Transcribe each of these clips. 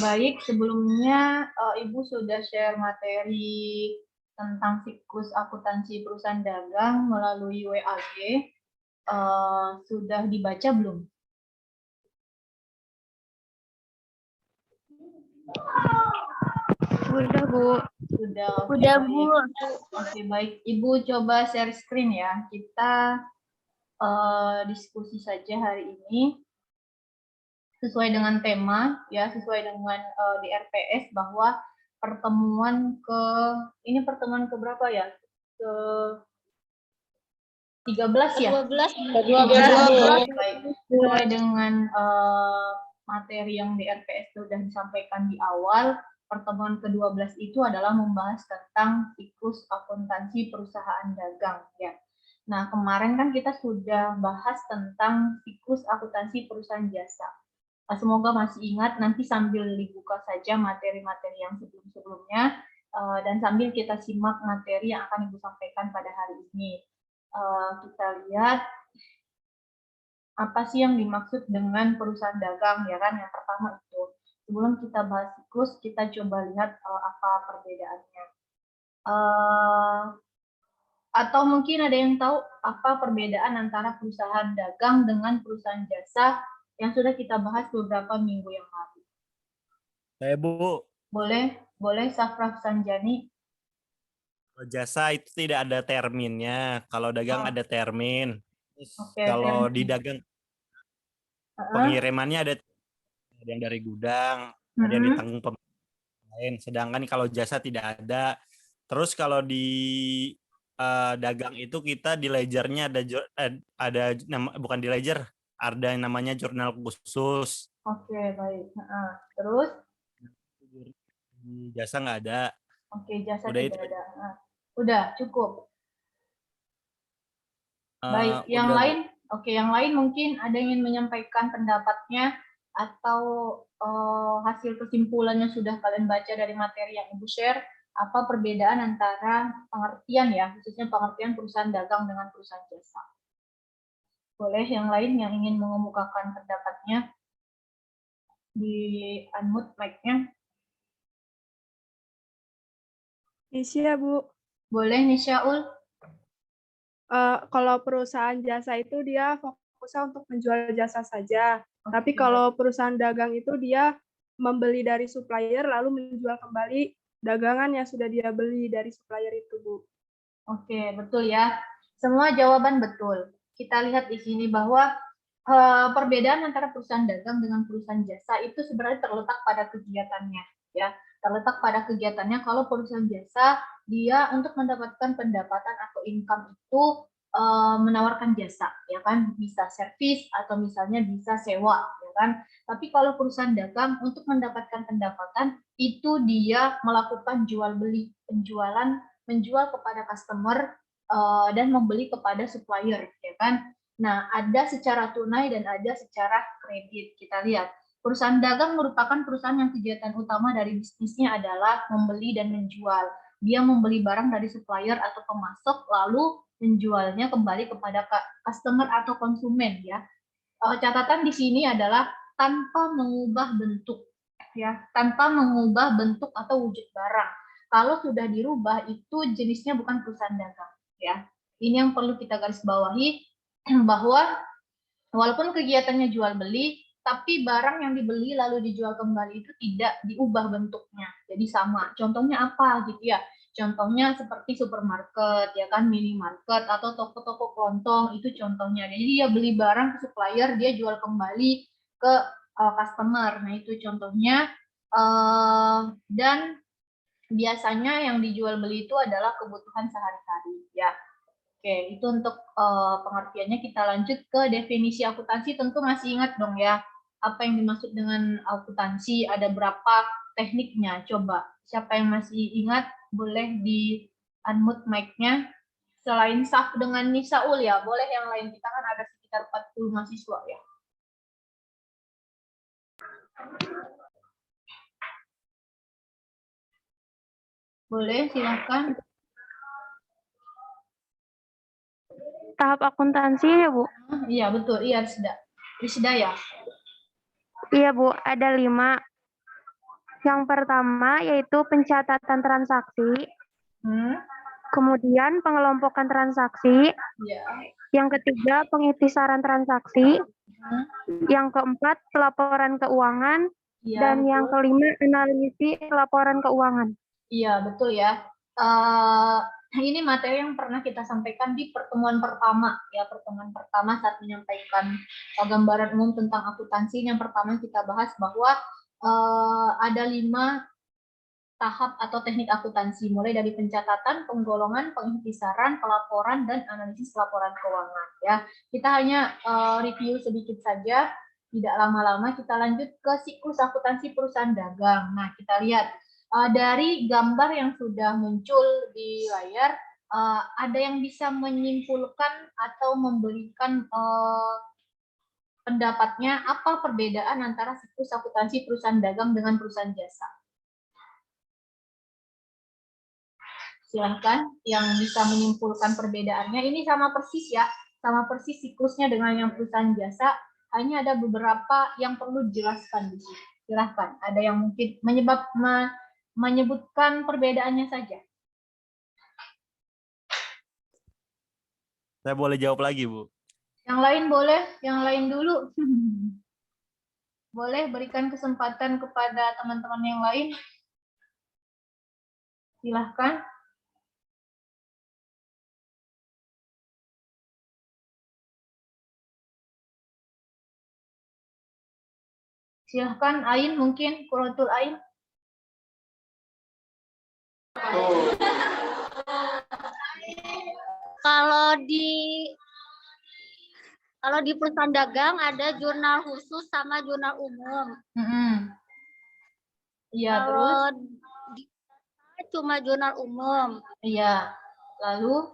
Baik, sebelumnya Ibu sudah share materi tentang siklus akuntansi perusahaan dagang melalui WAG. Sudah dibaca belum? Sudah, Bu. Sudah, Udah, baik. Bu. Oke, baik. Ibu coba share screen ya. Kita diskusi saja hari ini sesuai dengan tema, ya, sesuai dengan di RPS bahwa ini pertemuan ke berapa ya? Ke 13 ya? 12. 12. Baik. Sesuai dengan materi yang di RPS sudah disampaikan di awal, pertemuan ke-12 itu adalah membahas tentang siklus akuntansi perusahaan dagang, ya. Nah, kemarin kan kita sudah bahas tentang siklus akuntansi perusahaan jasa. Semoga masih ingat, nanti sambil dibuka saja materi-materi yang sebelum-sebelumnya, dan sambil kita simak materi yang akan Ibu sampaikan pada hari ini. Kita lihat apa sih yang dimaksud dengan perusahaan dagang, ya kan? Yang pertama itu. Sebelum kita bahas siklus, kita coba lihat apa perbedaannya. Atau mungkin ada yang tahu apa perbedaan antara perusahaan dagang dengan perusahaan jasa yang sudah kita bahas beberapa minggu yang lalu. Saya, Bu. Boleh Safraf Sanjani. Jasa itu tidak ada terminnya. Kalau dagang ada termin. Terus kalau termin. di dagang pengirimannya ada yang dari gudang, ada yang ditanggung pemain lain. Sedangkan kalau jasa tidak ada. Terus kalau di dagang itu kita di ledgernya ada bukan di ledger, ada yang namanya jurnal khusus. Oke, baik. Terus? Di jasa nggak ada. Oke, jasa udah tidak itu. ada. Udah, cukup. Baik, yang udah, lain? Oke, yang lain mungkin ada yang ingin menyampaikan pendapatnya atau hasil kesimpulannya sudah kalian baca dari materi yang Ibu share. Apa perbedaan antara pengertian ya, khususnya pengertian perusahaan dagang dengan perusahaan jasa? Boleh yang lain yang ingin mengemukakan pendapatnya di unmute mic-nya? Nisya, Bu. Boleh Nisyaul? Kalau perusahaan jasa itu dia fokusnya untuk menjual jasa saja. Oke. Tapi kalau perusahaan dagang itu dia membeli dari supplier lalu menjual kembali dagangan yang sudah dia beli dari supplier itu, Bu. Oke, betul ya. Semua jawaban betul. Kita lihat di sini bahwa perbedaan antara perusahaan dagang dengan perusahaan jasa itu sebenarnya terletak pada kegiatannya, ya. Terletak pada kegiatannya. Kalau perusahaan jasa, dia untuk mendapatkan pendapatan atau income itu menawarkan jasa, ya kan, bisa servis atau misalnya bisa sewa, ya kan. Tapi kalau perusahaan dagang untuk mendapatkan pendapatan itu dia melakukan jual beli, menjual kepada customer dan membeli kepada supplier, ya kan. Nah, ada secara tunai dan ada secara kredit. Kita lihat, perusahaan dagang merupakan perusahaan yang kegiatan utama dari bisnisnya adalah membeli dan menjual. Dia membeli barang dari supplier atau pemasok, lalu menjualnya kembali kepada customer atau konsumen, ya. Catatan di sini adalah tanpa mengubah bentuk, ya, tanpa mengubah bentuk atau wujud barang. Kalau sudah dirubah, itu jenisnya bukan perusahaan dagang, ya. Ini yang perlu kita garis bawahi, bahwa walaupun kegiatannya jual beli, tapi barang yang dibeli lalu dijual kembali itu tidak diubah bentuknya, jadi sama. Contohnya apa gitu ya? Contohnya seperti supermarket, ya kan, minimarket atau toko-toko kelontong, itu contohnya. Jadi dia beli barang ke supplier, dia jual kembali ke customer. Nah, itu contohnya. Dan biasanya yang dijual beli itu adalah kebutuhan sehari-hari, ya. Oke, itu untuk pengertiannya. Kita lanjut ke definisi akuntansi. Tentu masih ingat dong ya, apa yang dimaksud dengan akuntansi, ada berapa tekniknya. Coba, siapa yang masih ingat, boleh di unmute mic-nya. Selain Saf dengan Nisaul ya, boleh yang lain. Kita kan ada sekitar 40 mahasiswa ya. Boleh, silakan. Tahap akuntansi ya, Bu? Iya, betul. Iya, Risda ya? Iya, Bu. Ada 5. Yang pertama yaitu pencatatan transaksi, Hmm, kemudian pengelompokan transaksi, ya. yang ketiga pengitisaran transaksi, Hmm, yang keempat pelaporan keuangan, iya, dan yang betul. kelima analisis laporan keuangan. Iya, betul ya. Ini materi yang pernah kita sampaikan di pertemuan pertama ya, pertemuan pertama saat menyampaikan gambaran umum tentang akuntansi. Yang pertama kita bahas bahwa ada 5 tahap atau teknik akuntansi, mulai dari pencatatan, penggolongan, pengintisaran, pelaporan, dan analisis laporan keuangan. Ya, kita hanya review sedikit saja, tidak lama-lama. Kita lanjut ke siklus akuntansi perusahaan dagang. Nah, kita lihat dari gambar yang sudah muncul di layar, ada yang bisa menyimpulkan atau memberikan pendapatnya apa perbedaan antara siklus akuntansi perusahaan dagang dengan perusahaan jasa. Silahkan yang bisa menyimpulkan perbedaannya. Ini sama persis ya, sama persis siklusnya dengan yang perusahaan jasa, hanya ada beberapa yang perlu dijelaskan di sini. Silahkan, ada yang mungkin menyebutkan perbedaannya saja. Saya boleh jawab lagi, Bu? Yang lain boleh, yang lain dulu. Boleh berikan kesempatan kepada teman-teman yang lain. Silahkan. Silahkan, Ain mungkin, Qurratul Ain. Kalau di perusahaan dagang ada jurnal khusus sama jurnal umum. Iya, terus? Kalau di cuma jurnal umum. Iya. Lalu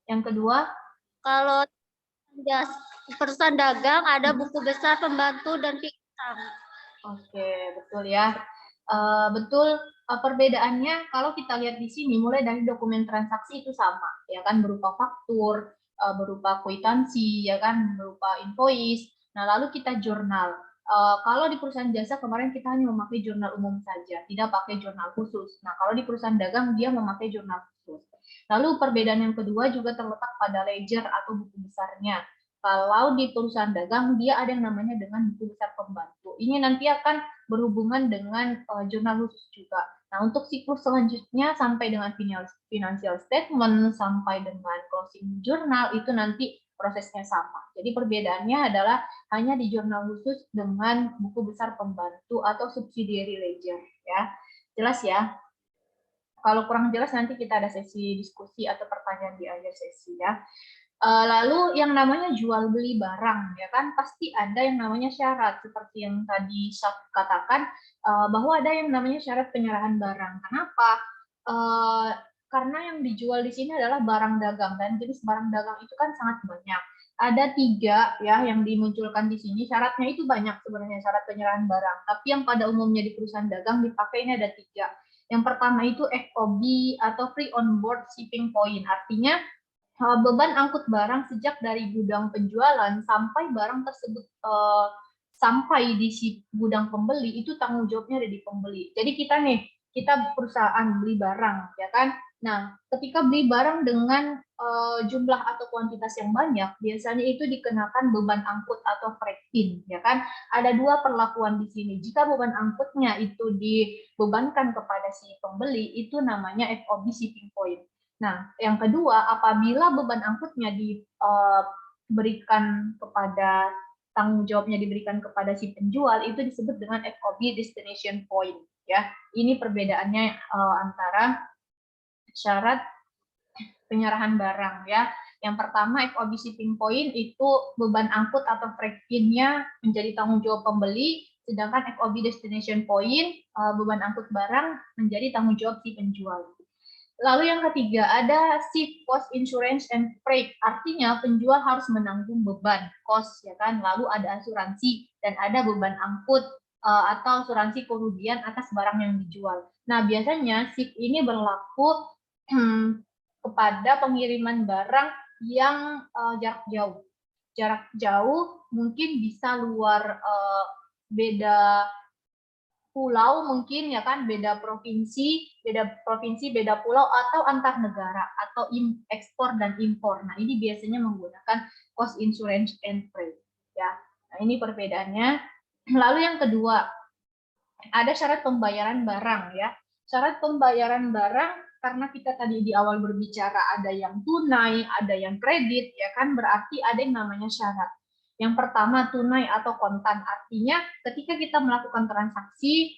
yang kedua? Kalau perusahaan dagang ada buku besar, pembantu, dan piutang. Oke, betul ya. Betul, perbedaannya kalau kita lihat di sini mulai dari dokumen transaksi itu sama, ya kan, berupa faktur, berupa kwitansi, ya kan, berupa invoice. Nah, lalu kita jurnal. Kalau di perusahaan jasa kemarin kita hanya memakai jurnal umum saja, tidak pakai jurnal khusus. Nah, kalau di perusahaan dagang dia memakai jurnal khusus. Lalu perbedaan yang kedua juga terletak pada ledger atau buku besarnya. Kalau di perusahaan dagang dia ada yang namanya dengan buku besar pembantu. Ini nanti akan berhubungan dengan jurnal khusus juga. Nah, untuk siklus selanjutnya sampai dengan financial statement sampai dengan closing journal itu nanti prosesnya sama. Jadi perbedaannya adalah hanya di jurnal khusus dengan buku besar pembantu atau subsidiary ledger ya. Jelas ya? Kalau kurang jelas nanti kita ada sesi diskusi atau pertanyaan di akhir sesi ya. Lalu yang namanya jual beli barang ya kan pasti ada yang namanya syarat seperti yang tadi Syaf katakan bahwa ada yang namanya syarat penyerahan barang. Kenapa? Karena yang dijual di sini adalah barang dagang dan jenis barang dagang itu kan sangat banyak. Ada 3 ya yang dimunculkan di sini. Syaratnya itu banyak sebenarnya syarat penyerahan barang. Tapi yang pada umumnya di perusahaan dagang dipakai ini ada 3. Yang pertama itu FOB atau Free On Board Shipping Point. Artinya beban angkut barang sejak dari gudang penjualan sampai barang tersebut sampai di si gudang pembeli itu tanggung jawabnya ada di pembeli. Jadi kita perusahaan beli barang ya kan. Nah, ketika beli barang dengan jumlah atau kuantitas yang banyak, biasanya itu dikenakan beban angkut atau freight in ya kan. Ada 2 perlakuan di sini. Jika beban angkutnya itu dibebankan kepada si pembeli, itu namanya FOB shipping point. Nah, yang kedua, apabila beban angkutnya diberikan kepada tanggung jawabnya diberikan kepada si penjual, itu disebut dengan FOB destination point. Ya, ini perbedaannya antara syarat penyerahan barang. Ya, yang pertama FOB shipping point itu beban angkut atau freight in-nya menjadi tanggung jawab pembeli, sedangkan FOB destination point beban angkut barang menjadi tanggung jawab si penjual. Lalu yang ketiga ada ship cost insurance and freight, artinya penjual harus menanggung beban cost ya kan. Lalu ada asuransi dan ada beban angkut atau asuransi kerugian atas barang yang dijual. Nah biasanya ship ini berlaku kepada pengiriman barang yang jarak jauh. Jarak jauh mungkin bisa luar beda pulau mungkin ya kan, beda provinsi, beda pulau, atau antar negara, atau ekspor dan impor. Nah, ini biasanya menggunakan cost insurance and trade ya. Nah, ini perbedaannya. Lalu yang kedua, ada syarat pembayaran barang ya. Syarat pembayaran barang, karena kita tadi di awal berbicara ada yang tunai, ada yang kredit ya kan, berarti ada yang namanya syarat. Yang pertama tunai atau kontan, artinya ketika kita melakukan transaksi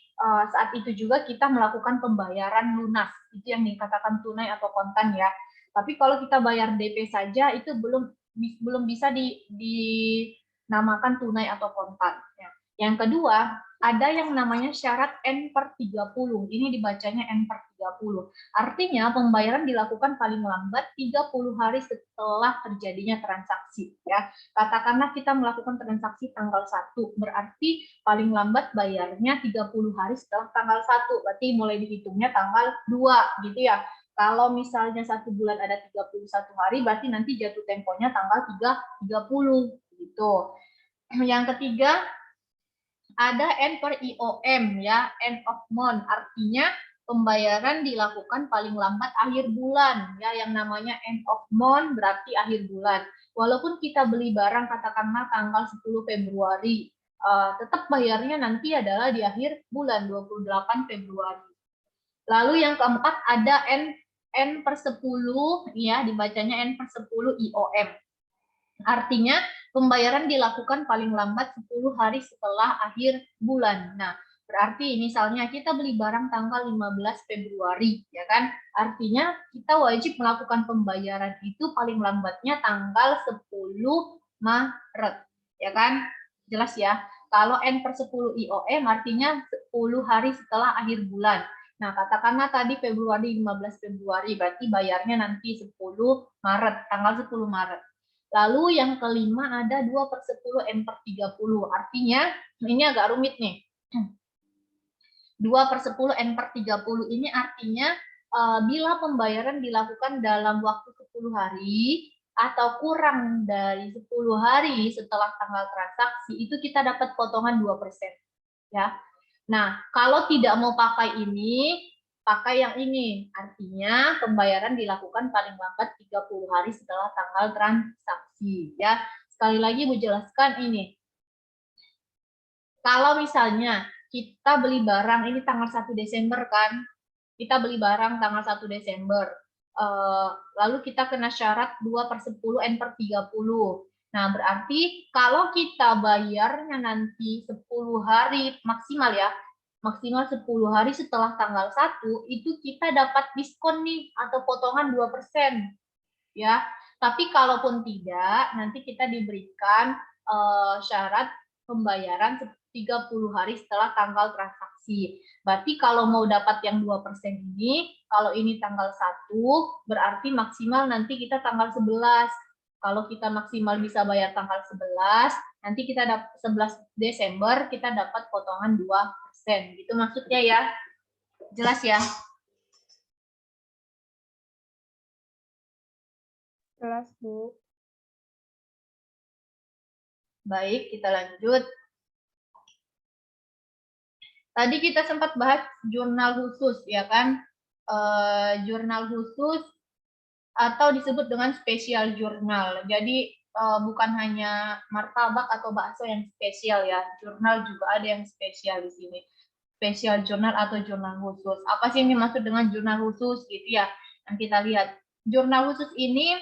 saat itu juga kita melakukan pembayaran lunas, itu yang dikatakan tunai atau kontan ya. Tapi kalau kita bayar DP saja itu belum bisa dinamakan tunai atau kontan ya. Yang kedua, ada yang namanya syarat N/30. Ini dibacanya N/30. Artinya pembayaran dilakukan paling lambat 30 hari setelah terjadinya transaksi ya. Katakanlah kita melakukan transaksi tanggal 1, berarti paling lambat bayarnya 30 hari setelah tanggal 1. Berarti mulai dihitungnya tanggal 2 gitu ya. Kalau misalnya 1 bulan ada 31 hari, berarti nanti jatuh temponya tanggal 30 gitu. Yang ketiga, ada N/IOM ya, end of month, artinya pembayaran dilakukan paling lambat akhir bulan ya, yang namanya end of month berarti akhir bulan. Walaupun kita beli barang katakanlah tanggal 10 Februari, tetap bayarnya nanti adalah di akhir bulan 28 Februari. Lalu yang keempat ada N/10 ya, dibacanya N/10 IOM. Artinya pembayaran dilakukan paling lambat 10 hari setelah akhir bulan. Nah, berarti misalnya kita beli barang tanggal 15 Februari, ya kan? Artinya kita wajib melakukan pembayaran itu paling lambatnya tanggal 10 Maret, ya kan? Jelas ya? Kalau N/10 IOM artinya 10 hari setelah akhir bulan. Nah, katakanlah tadi Februari, 15 Februari, berarti bayarnya nanti 10 Maret, tanggal 10 Maret. Lalu yang kelima ada 2/10 N/30. Artinya, ini agak rumit nih. 2/10 N/30 ini artinya bila pembayaran dilakukan dalam waktu 10 hari atau kurang dari 10 hari setelah tanggal transaksi, itu kita dapat potongan 2%. Ya. Nah, kalau tidak mau pakai ini, pakai yang ini. Artinya pembayaran dilakukan paling lambat 30 hari setelah tanggal transaksi ya. Sekali lagi Bu jelaskan ini. Kalau misalnya kita beli barang ini tanggal 1 Desember kan. Kita beli barang tanggal 1 Desember. Lalu kita kena syarat 2/10 N/30. Nah, berarti kalau kita bayarnya nanti 10 hari maksimal ya, maksimal 10 hari setelah tanggal 1, itu kita dapat diskon nih atau potongan 2%. Ya. Tapi kalaupun tidak, nanti kita diberikan syarat pembayaran 30 hari setelah tanggal transaksi. Berarti kalau mau dapat yang 2% ini, kalau ini tanggal 1, berarti maksimal nanti kita tanggal 11. Kalau kita maksimal bisa bayar tanggal 11, nanti kita dapat 11 Desember kita dapat potongan 2%. Gitu maksudnya ya. Jelas ya? Jelas, Bu. Baik, kita lanjut. Tadi kita sempat bahas jurnal khusus, ya kan? Jurnal khusus atau disebut dengan spesial jurnal. Jadi bukan hanya martabak atau bakso yang spesial ya, jurnal juga ada yang spesial di sini. Spesial jurnal atau jurnal khusus. Apa sih yang dimaksud dengan jurnal khusus gitu ya? Yang kita lihat. Jurnal khusus ini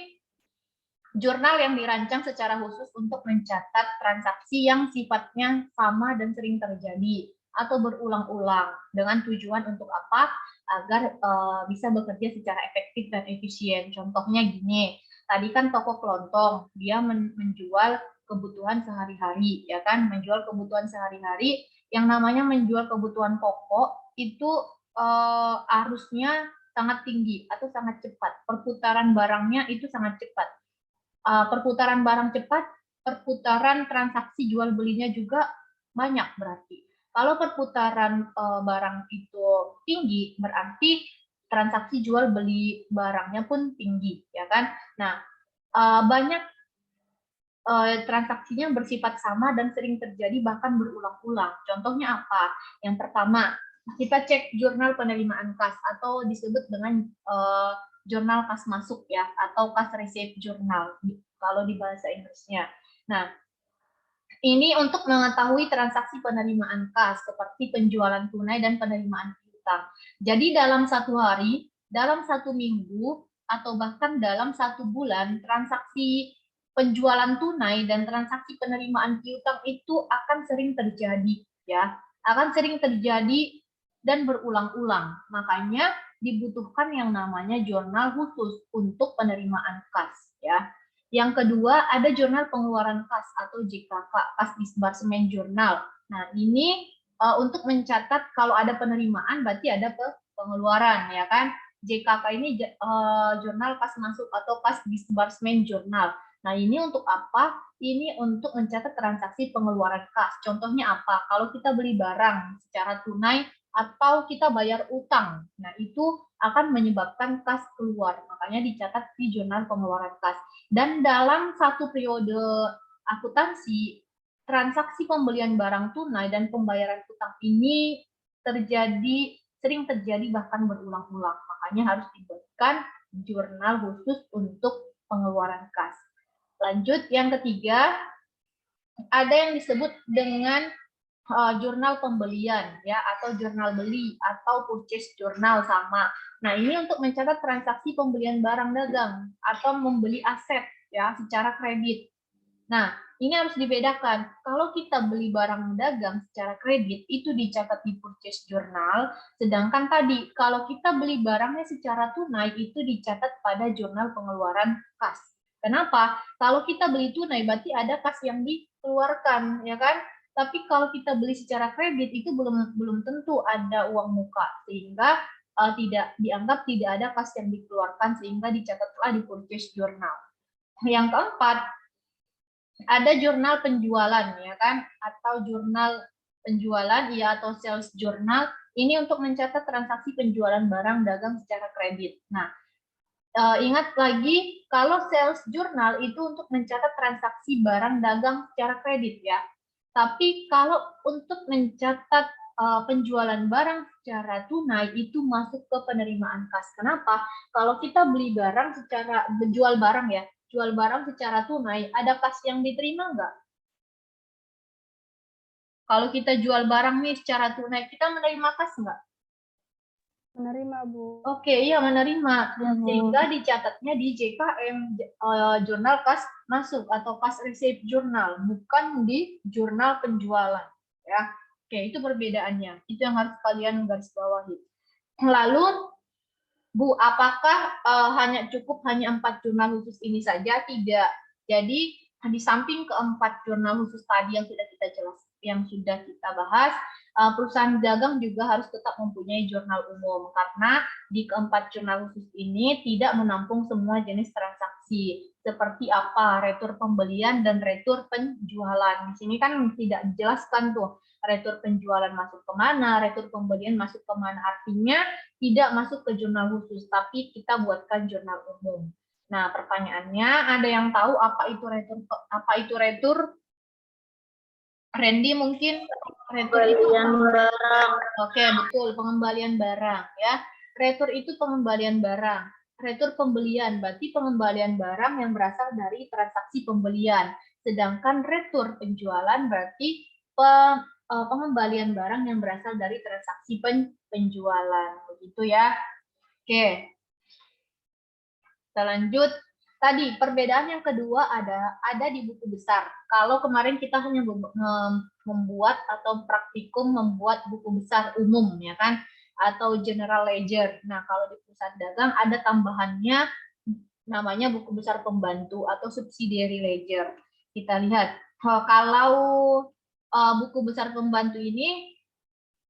jurnal yang dirancang secara khusus untuk mencatat transaksi yang sifatnya sama dan sering terjadi atau berulang-ulang dengan tujuan untuk apa? Agar bisa bekerja secara efektif dan efisien. Contohnya gini, tadi kan toko kelontong, dia menjual kebutuhan sehari-hari, ya kan? Menjual kebutuhan sehari-hari, yang namanya menjual kebutuhan pokok itu arusnya sangat tinggi atau sangat cepat. Perputaran barangnya itu sangat cepat. Perputaran barang cepat, perputaran transaksi jual belinya juga banyak berarti. Kalau perputaran barang itu tinggi, berarti transaksi jual beli barangnya pun tinggi, ya kan? Nah, banyak transaksinya bersifat sama dan sering terjadi bahkan berulang-ulang. Contohnya apa? Yang pertama, kita cek jurnal penerimaan kas atau disebut dengan jurnal kas masuk ya, atau kas receipt journal kalau di bahasa Inggrisnya. Nah, ini untuk mengetahui transaksi penerimaan kas seperti penjualan tunai dan penerimaan piutang. Jadi dalam satu hari, dalam satu minggu, atau bahkan dalam satu bulan, transaksi penjualan tunai dan transaksi penerimaan piutang itu akan sering terjadi, ya, akan sering terjadi dan berulang-ulang. Makanya dibutuhkan yang namanya jurnal khusus untuk penerimaan kas, ya. Yang kedua, ada jurnal pengeluaran kas atau JKK, Kas Disbursement Journal. Nah, ini untuk mencatat kalau ada penerimaan berarti ada pengeluaran, ya kan? JKK ini jurnal kas masuk atau Kas Disbursement Journal. Nah, ini untuk apa? Ini untuk mencatat transaksi pengeluaran kas. Contohnya apa? Kalau kita beli barang secara tunai atau kita bayar utang. Nah, itu akan menyebabkan kas keluar. Makanya dicatat di jurnal pengeluaran kas. Dan dalam satu periode akuntansi, transaksi pembelian barang tunai dan pembayaran utang ini sering terjadi bahkan berulang-ulang. Makanya harus dibuatkan jurnal khusus untuk pengeluaran kas. Lanjut, yang ketiga, ada yang disebut dengan jurnal pembelian ya, atau jurnal beli atau purchase journal sama. Nah, ini untuk mencatat transaksi pembelian barang dagang atau membeli aset ya secara kredit. Nah, ini harus dibedakan. Kalau kita beli barang dagang secara kredit itu dicatat di purchase journal, sedangkan tadi kalau kita beli barangnya secara tunai itu dicatat pada jurnal pengeluaran kas. Kenapa? Kalau kita beli tunai berarti ada kas yang dikeluarkan, ya kan? Tapi kalau kita beli secara kredit itu belum tentu ada uang muka, sehingga tidak dianggap tidak ada kas yang dikeluarkan, sehingga dicatatlah di purchase journal. Yang keempat, ada jurnal penjualan, ya kan, atau jurnal penjualan ya, atau sales journal. Ini untuk mencatat transaksi penjualan barang dagang secara kredit. Nah, ingat lagi kalau sales journal itu untuk mencatat transaksi barang dagang secara kredit ya. Tapi kalau untuk mencatat penjualan barang secara tunai itu masuk ke penerimaan kas. Kenapa? Kalau kita beli barang secara jual barang ya, jual barang secara tunai, ada kas yang diterima nggak? Kalau kita jual barang nih secara tunai, kita menerima kas nggak? Menerima, Bu. Oke, iya menerima. Sehingga dicatatnya di JKM, jurnal kas masuk atau kas receipt journal, bukan di jurnal penjualan. Ya, oke, itu perbedaannya. Itu yang harus kalian garis bawahi. Lalu, Bu, apakah cukup hanya 4 jurnal khusus ini saja? Tidak. Jadi, di samping keempat jurnal khusus tadi yang sudah kita bahas, perusahaan dagang juga harus tetap mempunyai jurnal umum, karena di keempat jurnal khusus ini tidak menampung semua jenis transaksi seperti apa retur pembelian dan retur penjualan. Di sini kan tidak dijelaskan tuh retur penjualan masuk kemana, retur pembelian masuk kemana, artinya tidak masuk ke jurnal khusus, tapi kita buatkan jurnal umum. Nah, pertanyaannya, ada yang tahu apa itu retur? Randy mungkin retur itu barang. Oke, betul, pengembalian barang ya. Retur itu pengembalian barang. Retur pembelian berarti pengembalian barang yang berasal dari transaksi pembelian. Sedangkan retur penjualan berarti pengembalian barang yang berasal dari transaksi penjualan. Begitu ya. Oke. Kita lanjut. Tadi perbedaan yang kedua ada di buku besar. Kalau kemarin kita hanya membuat atau praktikum membuat buku besar umum ya kan, atau general ledger. Nah, kalau di perusahaan dagang ada tambahannya namanya buku besar pembantu atau subsidiary ledger. Kita lihat kalau buku besar pembantu ini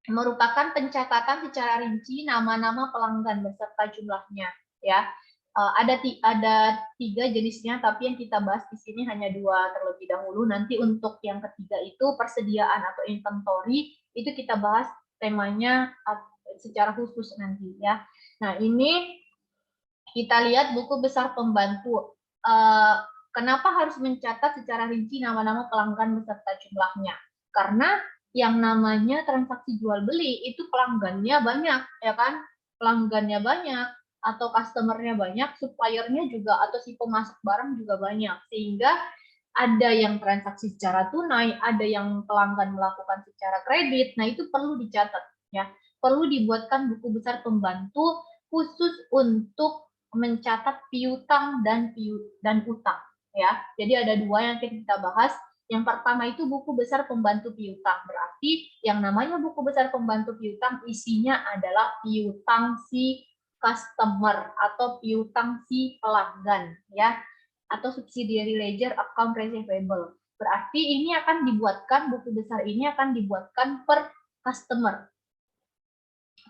merupakan pencatatan secara rinci nama-nama pelanggan beserta jumlahnya ya. Ada 3 jenisnya, tapi yang kita bahas di sini hanya 2 terlebih dahulu. Nanti untuk yang ketiga itu persediaan atau inventory, itu kita bahas temanya secara khusus nanti ya. Nah, ini kita lihat buku besar pembantu. Kenapa harus mencatat secara rinci nama-nama pelanggan beserta jumlahnya? Karena yang namanya transaksi jual beli itu pelanggannya banyak, ya kan? Pelanggannya banyak atau customernya banyak, suppliernya juga atau si pemasok barang juga banyak, sehingga ada yang transaksi secara tunai, ada yang pelanggan melakukan secara kredit. Nah, itu perlu dicatat, ya. Perlu dibuatkan buku besar pembantu khusus untuk mencatat piutang dan utang, ya. Jadi ada dua yang kita bahas. Yang pertama itu buku besar pembantu piutang. Berarti yang namanya buku besar pembantu piutang isinya adalah piutang si customer atau piutang si pelanggan, ya, atau subsidiary ledger account receivable. Berarti ini akan dibuatkan, buku besar ini akan dibuatkan per customer.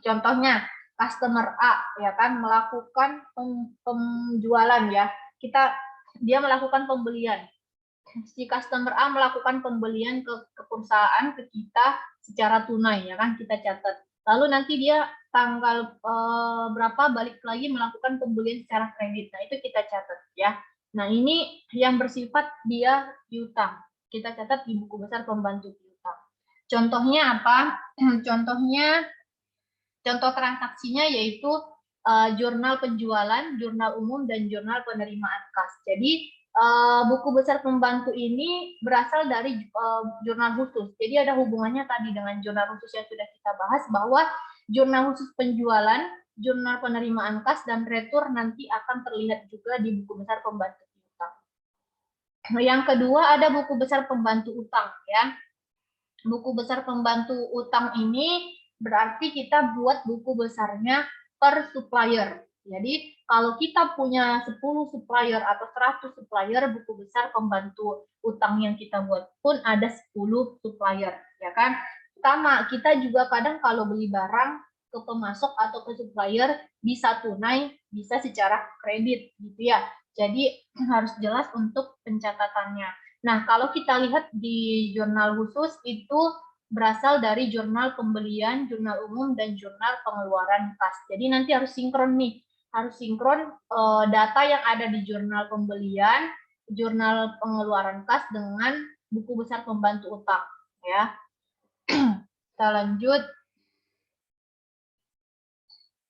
Contohnya customer A, ya kan, melakukan penjualan, ya. Dia melakukan pembelian. Si customer A melakukan pembelian ke perusahaan, ke kita secara tunai, ya kan, kita catat. Lalu nanti dia tanggal berapa balik lagi melakukan pembelian secara kredit. Nah, itu kita catat, ya. Nah, ini yang bersifat dia piutang. Kita catat di buku besar pembantu piutang. Contohnya apa? Contoh transaksinya yaitu jurnal penjualan, jurnal umum, dan jurnal penerimaan kas. Jadi buku besar pembantu ini berasal dari jurnal khusus. Jadi ada hubungannya tadi dengan jurnal khusus yang sudah kita bahas, bahwa jurnal khusus penjualan, jurnal penerimaan kas, dan retur nanti akan terlihat juga di buku besar pembantu utang. Yang kedua ada buku besar pembantu utang, ya. Buku besar pembantu utang ini berarti kita buat buku besarnya per supplier. Jadi kalau kita punya 10 supplier atau 100 supplier, buku besar pembantu utang yang kita buat pun ada 10 supplier, ya kan? Sama, kita juga kadang kalau beli barang ke pemasok atau ke supplier bisa tunai, bisa secara kredit gitu ya. Jadi harus jelas untuk pencatatannya. Nah, kalau kita lihat di jurnal khusus itu berasal dari jurnal pembelian, jurnal umum, dan jurnal pengeluaran kas. Jadi nanti harus sinkron nih, harus sinkron data yang ada di jurnal pembelian, jurnal pengeluaran kas dengan buku besar pembantu utang, ya. Kita lanjut.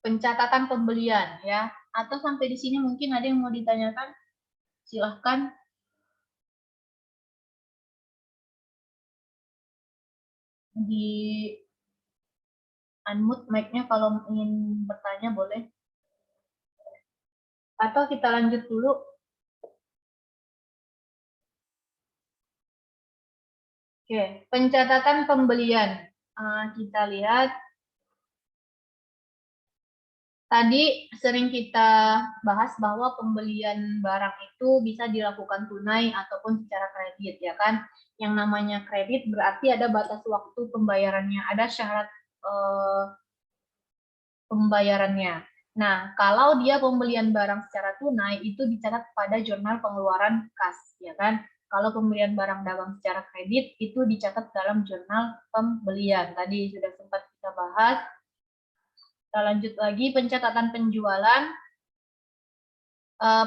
Pencatatan pembelian, ya. Atau sampai di sini mungkin ada yang mau ditanyakan? Silahkan. Di unmute mic-nya kalau ingin bertanya boleh. Atau kita lanjut dulu. Oke, pencatatan pembelian. Kita lihat. Tadi sering kita bahas bahwa pembelian barang itu bisa dilakukan tunai ataupun secara kredit, ya kan? Yang namanya kredit berarti ada batas waktu pembayarannya, ada syarat pembayarannya. Nah, kalau dia pembelian barang secara tunai itu dicatat pada jurnal pengeluaran kas, ya kan? Kalau pembelian barang dagang secara kredit itu dicatat dalam jurnal pembelian. Tadi sudah sempat kita bahas. Kita lanjut lagi, pencatatan penjualan.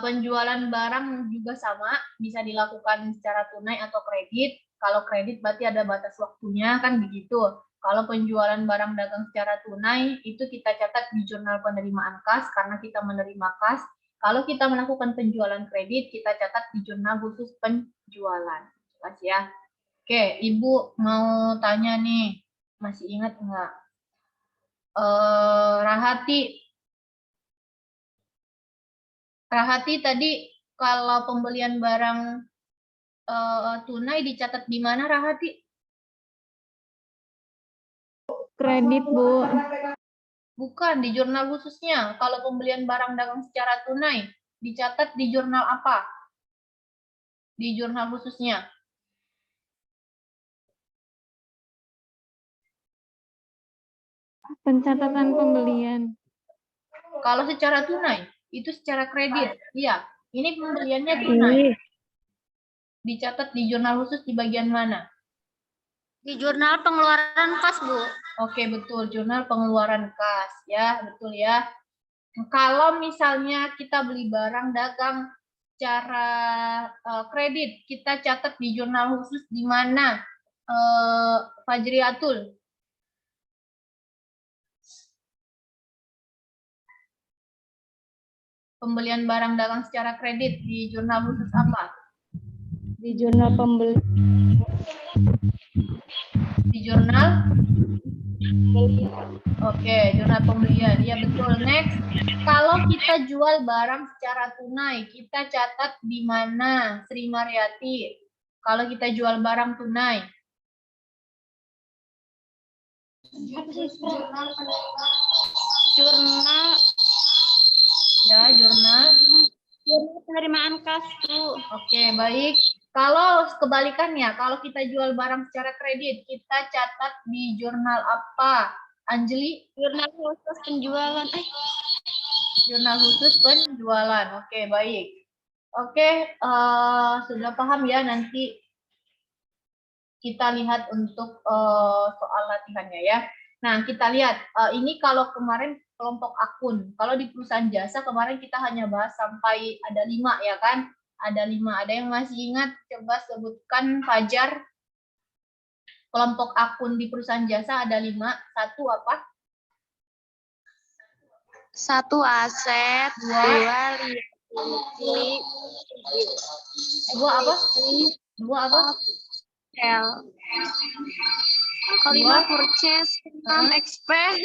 Penjualan barang juga sama, bisa dilakukan secara tunai atau kredit. Kalau kredit berarti ada batas waktunya, kan begitu. Kalau penjualan barang dagang secara tunai, itu kita catat di jurnal penerimaan kas, karena kita menerima kas. Kalau kita melakukan penjualan kredit, kita catat di jurnal khusus penjualan. Jelas ya? Oke, Ibu mau tanya nih, masih ingat nggak? Rahati tadi kalau pembelian barang tunai dicatat di mana, Rahati? Kredit, Bu. Bukan, di jurnal khususnya. Kalau pembelian barang dagang secara tunai, dicatat di jurnal apa? Di jurnal khususnya. Pencatatan pembelian. Kalau secara tunai, itu secara kredit. Iya, ini pembeliannya tunai. Dicatat di jurnal khusus di bagian mana? Di jurnal pengeluaran kas, Bu. Oke, betul. Jurnal pengeluaran kas. Ya, betul ya. Kalau misalnya kita beli barang dagang secara kredit kita catat di jurnal khusus di mana, Fajriatul? Pembelian barang dagang secara kredit di jurnal khusus apa? Di jurnal pembeli. Di jurnal? Oke, jurnal pembelian. Iya betul. Next, kalau kita jual barang secara tunai, kita catat di mana, Sri Mariati? Kalau kita jual barang tunai. Jurnal Ya, jurnal. penerimaan kas, Bu. Oke, baik. Kalau kebalikannya, kalau kita jual barang secara kredit, kita catat di jurnal apa? Anjeli? Jurnal khusus penjualan. Jurnal khusus penjualan. Oke, baik. Oke, sudah paham ya, nanti kita lihat untuk soal latihannya ya. Nah, kita lihat, ini kalau kemarin kelompok akun. Kalau di perusahaan jasa kemarin kita hanya bahas sampai ada 5 ya kan? Ada 5. Ada yang masih ingat? Coba sebutkan, Fajar. Kelompok akun di perusahaan jasa ada 5. Satu apa? 1 aset, 2 liability, 2 apa? 2 apa? L. Kelima purchase, income, expense.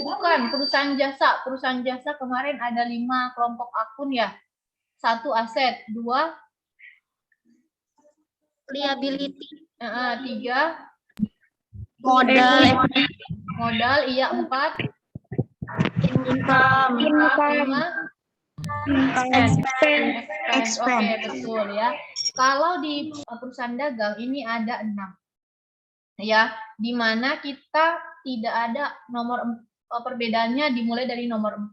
Bukan, perusahaan jasa. Perusahaan jasa kemarin ada 5 kelompok akun ya. 1 aset, 2 Liability. 3 modal, iya 4 Income. 5 expense. Oke, betul ya. Kalau di perusahaan dagang ini ada 6 ya, di mana kita tidak ada nomor, perbedaannya dimulai dari nomor 4.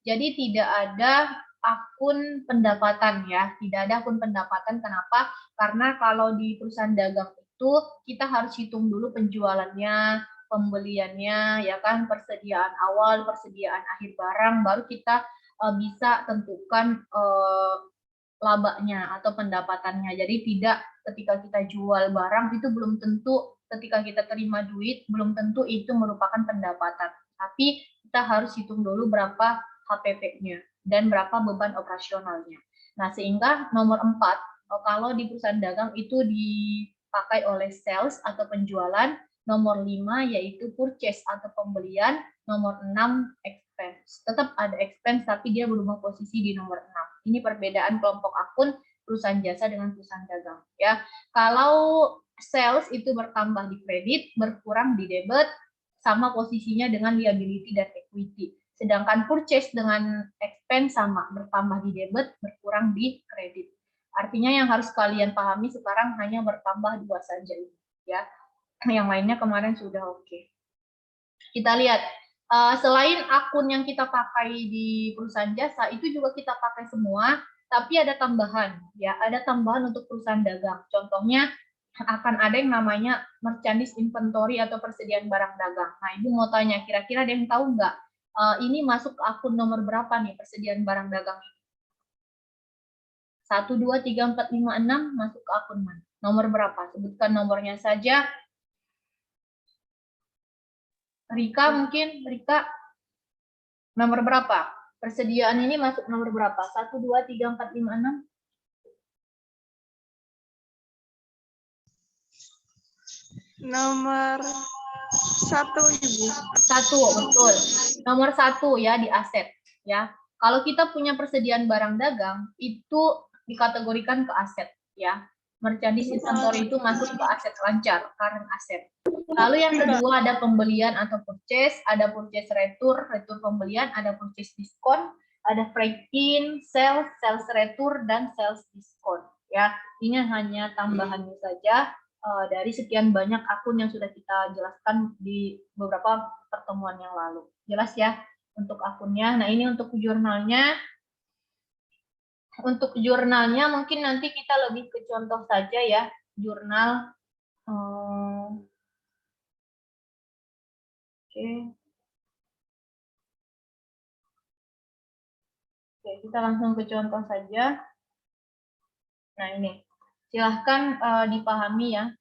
Jadi tidak ada akun pendapatan ya, tidak ada akun pendapatan. Kenapa? Karena kalau di perusahaan dagang itu kita harus hitung dulu penjualannya, pembeliannya, ya kan, persediaan awal, persediaan akhir barang, baru kita bisa tentukan labanya atau pendapatannya. Jadi tidak ketika kita jual barang itu belum tentu ketika kita terima duit belum tentu itu merupakan pendapatan. Tapi kita harus hitung dulu berapa HPP-nya dan berapa beban operasionalnya. Nah, sehingga nomor 4 kalau di perusahaan dagang itu dipakai oleh sales atau penjualan, nomor 5 yaitu purchase atau pembelian, nomor 6 expense. Tetap ada expense tapi dia berubah posisi di nomor 6. Ini perbedaan kelompok akun perusahaan jasa dengan perusahaan dagang ya. Kalau sales itu bertambah di kredit, berkurang di debit, sama posisinya dengan liability dan equity. Sedangkan purchase dengan expense sama, bertambah di debit, berkurang di kredit. Artinya yang harus kalian pahami sekarang hanya bertambah 2 saja ini ya. Yang lainnya kemarin sudah oke. Kita lihat, selain akun yang kita pakai di perusahaan jasa, itu juga kita pakai semua, tapi ada tambahan ya, ada tambahan untuk perusahaan dagang. Contohnya akan ada yang namanya merchandise inventory atau persediaan barang dagang. Nah, Ibu mau tanya, kira-kira ada yang tahu nggak ini masuk ke akun nomor berapa nih persediaan barang dagang ini? 1, 2, 3, 4, 5, 6 masuk ke akun mana? Nomor berapa? Sebutkan nomornya saja. Rika mungkin, Rika nomor berapa? Persediaan ini masuk nomor berapa? 1, 2, 3, 4, 5, 6? Nomor 1, Ibu. 1, betul. Nomor 1 ya di aset ya. Kalau kita punya persediaan barang dagang itu dikategorikan ke aset ya. Merchandise inventory itu masuk ke aset lancar, current asset. Lalu yang kedua ada pembelian atau purchase, ada purchase retur, retur pembelian, ada purchase diskon, ada freight in, sales, sales retur, dan sales diskon ya. Ini hanya tambahannya saja dari sekian banyak akun yang sudah kita jelaskan di beberapa pertemuan yang lalu. Jelas ya untuk akunnya. Nah, ini untuk jurnalnya. Untuk jurnalnya mungkin nanti kita lebih ke contoh saja ya. Jurnal. Oke, kita langsung ke contoh saja. Nah, ini. Silahkan dipahami ya.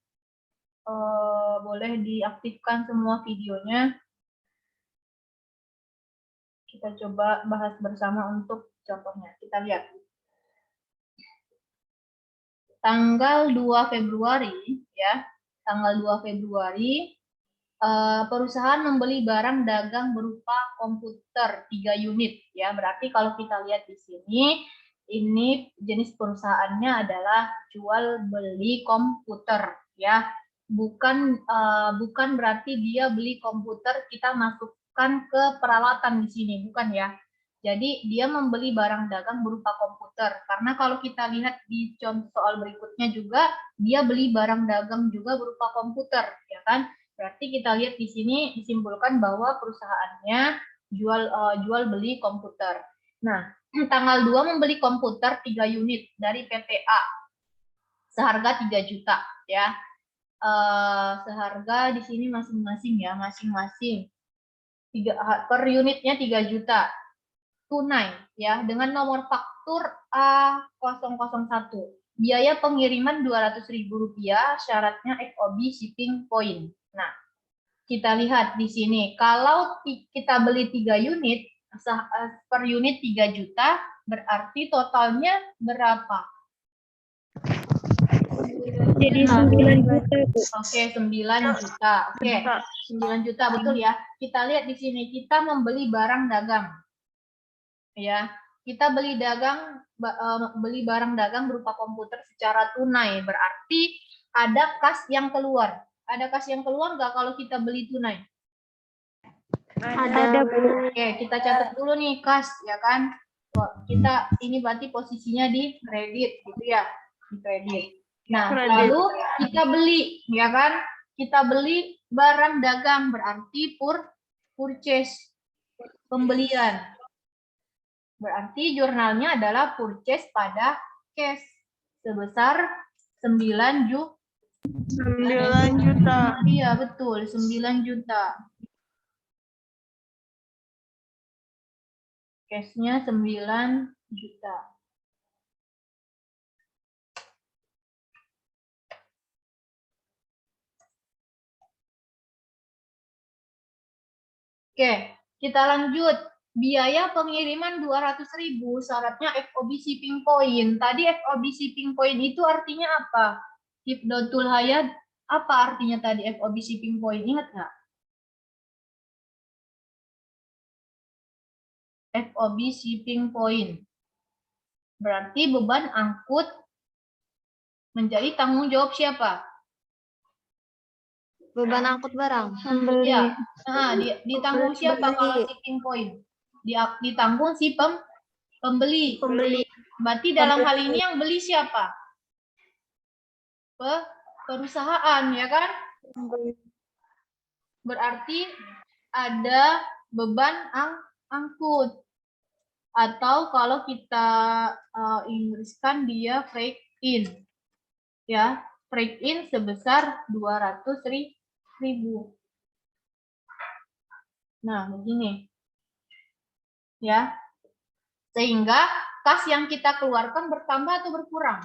Boleh diaktifkan semua videonya. Kita coba bahas bersama untuk contohnya. Kita lihat. Tanggal 2 Februari, ya. Tanggal 2 Februari, perusahaan membeli barang dagang berupa komputer 3 unit, ya. Berarti kalau kita lihat di sini, ini jenis perusahaannya adalah jual beli komputer, ya. Bukan berarti dia beli komputer kita masukkan ke peralatan di sini, bukan ya. Jadi dia membeli barang dagang berupa komputer. Karena kalau kita lihat di contoh soal berikutnya juga, dia beli barang dagang juga berupa komputer, ya kan? Berarti kita lihat di sini disimpulkan bahwa perusahaannya jual beli komputer. Nah, tanggal 2 membeli komputer 3 unit dari PTA seharga 3 juta, ya. Seharga di sini masing-masing ya, masing-masing per unitnya 3 juta. Tunai ya, dengan nomor faktur A001. Biaya pengiriman Rp200.000, syaratnya FOB shipping point. Nah, kita lihat di sini, kalau kita beli 3 unit, per unit 3 juta, berarti totalnya berapa? Jadi 9 juta, Bu. Oke, 9 juta. Oke, 9 juta, betul ya. Kita lihat di sini, kita membeli barang dagang. Ya, kita beli barang dagang berupa komputer secara tunai, berarti ada kas yang keluar. Ada kas yang keluar nggak kalau kita beli tunai? Ada, Bu. Oke, kita catat dulu nih kas, ya kan? Kita ini berarti posisinya di kredit, gitu ya, di kredit. Nah, lalu kita beli, ya kan? Kita beli barang dagang, berarti purchase, pembelian. Berarti jurnalnya adalah purchase pada cash sebesar 9 juta. 9 juta. Iya, betul, 9 juta. Cashnya 9 juta. Oke, kita lanjut. Biaya pengiriman 200.000, syaratnya FOB shipping point. Tadi FOB shipping point itu artinya apa? Hifdatul Hayat, apa artinya tadi FOB shipping point? Ingat nggak? FOB shipping point. Berarti beban angkut menjadi tanggung jawab siapa? Beban angkut barang. Ya, nah, ditanggung siapa kalau shipping point? Ditanggung si pembeli. Berarti dalam hal ini yang beli siapa? Perusahaan, ya kan? Berarti ada beban angkut. Atau kalau kita Inggriskan dia freight in. Ya, freight in sebesar 200.000. Nah, begini. Ya. Sehingga kas yang kita keluarkan bertambah atau berkurang?